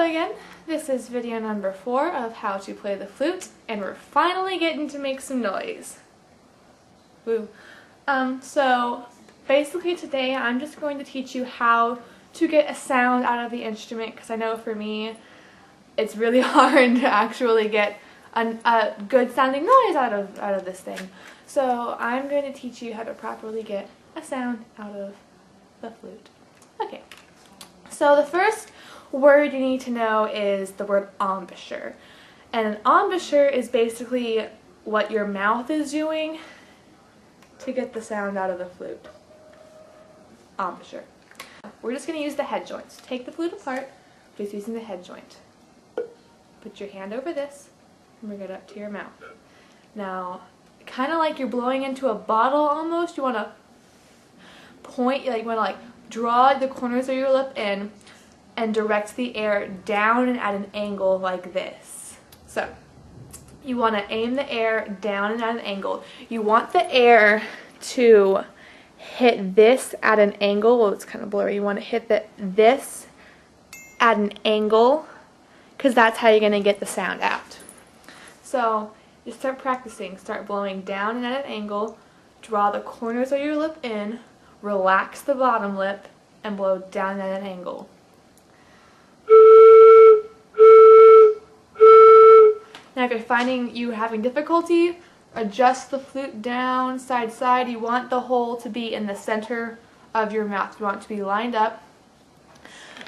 again, this is video number 4 of how to play the flute, and we're finally getting to make some noise. Woo. So basically today I'm just going to teach you how to get a sound out of the instrument, because I know for me it's really hard to actually get a good sounding noise out of this thing. So I'm going to teach you how to properly get a sound out of the flute. Okay, so the first word you need to know is the word embouchure. And an embouchure is basically what your mouth is doing to get the sound out of the flute. Embouchure. We're just going to use the head joints. Take the flute apart, just using the head joint. Put your hand over this and bring it up to your mouth. Now, kind of like you're blowing into a bottle almost, you want to point, you want to draw the corners of your lip in and direct the air down and at an angle like this. So, you want to aim the air down and at an angle. You want the air to hit this at an angle. Well, it's kind of blurry. You want to hit this at an angle, because that's how you're going to get the sound out. So, you start practicing. Start blowing down and at an angle. Draw the corners of your lip in. Relax the bottom lip and blow down at an angle. Now if you're finding you having difficulty, adjust the flute down, side to side. You want the hole to be in the center of your mouth. You want it to be lined up.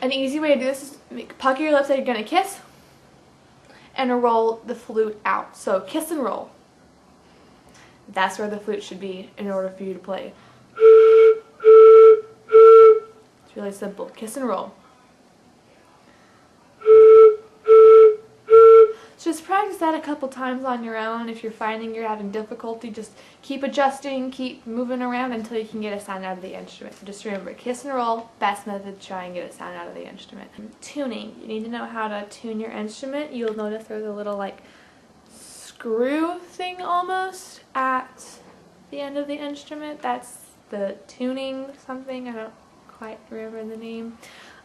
An easy way to do this is pucker your lips like you're going to kiss and roll the flute out. So kiss and roll. That's where the flute should be in order for you to play. It's really simple. Kiss and roll. Just practice that a couple times on your own. If you're finding you're having difficulty, just keep adjusting, keep moving around until you can get a sound out of the instrument. Just remember, kiss and roll, best method to try and get a sound out of the instrument. Tuning. You need to know how to tune your instrument. You'll notice there's a little screw thing almost at the end of the instrument. That's the tuning something. I don't quite remember the name.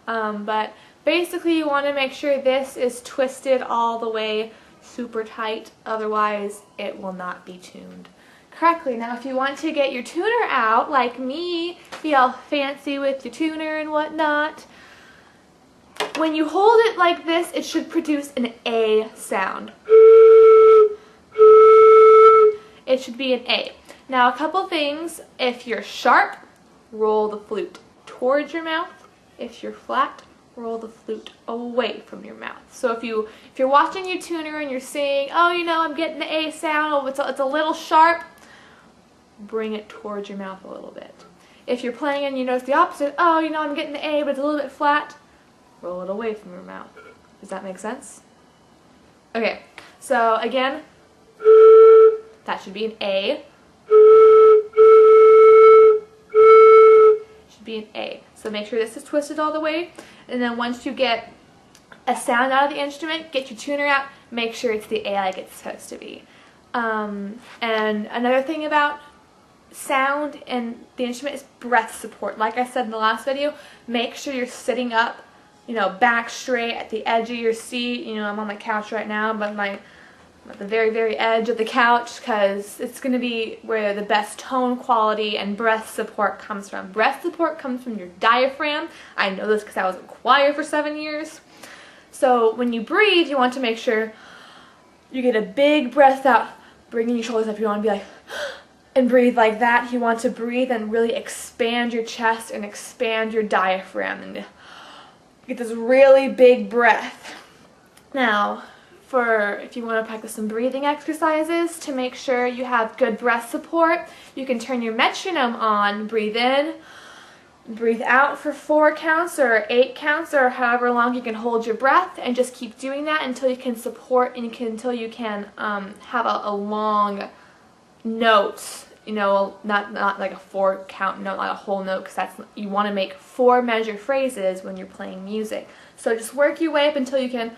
But basically you want to make sure this is twisted all the way super tight, otherwise it will not be tuned correctly. Now if you want to get your tuner out, like me, be all fancy with your tuner and whatnot, when you hold it like this, it should produce an A sound. It should be an A. Now a couple things: if you're sharp, roll the flute towards your mouth. If you're flat, roll the flute away from your mouth. So if you're watching your tuner and you're saying, oh, I'm getting the A sound, oh, it's a little sharp, bring it towards your mouth a little bit. If you're playing and you notice the opposite, oh, I'm getting the A, but it's a little bit flat, roll it away from your mouth. Does that make sense? Okay, so again, that should be an A. Should be an A. So make sure this is twisted all the way, and then once you get a sound out of the instrument, get your tuner out, make sure it's the A like it's supposed to be. And another thing about sound and the instrument is breath support. Like I said in the last video, make sure you're sitting up, back straight at the edge of your seat. I'm on my couch right now, but I'm at the very, very edge of the couch, because it's going to be where the best tone quality and breath support comes from. Breath support comes from your diaphragm. I know this because I was in choir for 7 years. So when you breathe, you want to make sure you get a big breath out, bringing your shoulders up. You want to be like, and breathe like that. You want to breathe and really expand your chest and expand your diaphragm and get this really big breath. Now, if you want to practice some breathing exercises to make sure you have good breath support, you can turn your metronome on, breathe in, breathe out for 4 counts or 8 counts or however long you can hold your breath, and just keep doing that until you can support and until you can have a long note, not like a 4 count note, not a whole note, because you want to make 4 measure phrases when you're playing music. So just work your way up until you can.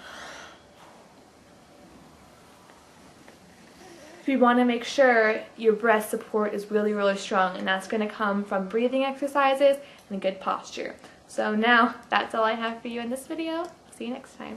You want to make sure your breath support is really, really strong, and that's going to come from breathing exercises and good posture. So now, that's all I have for you in this video. See you next time.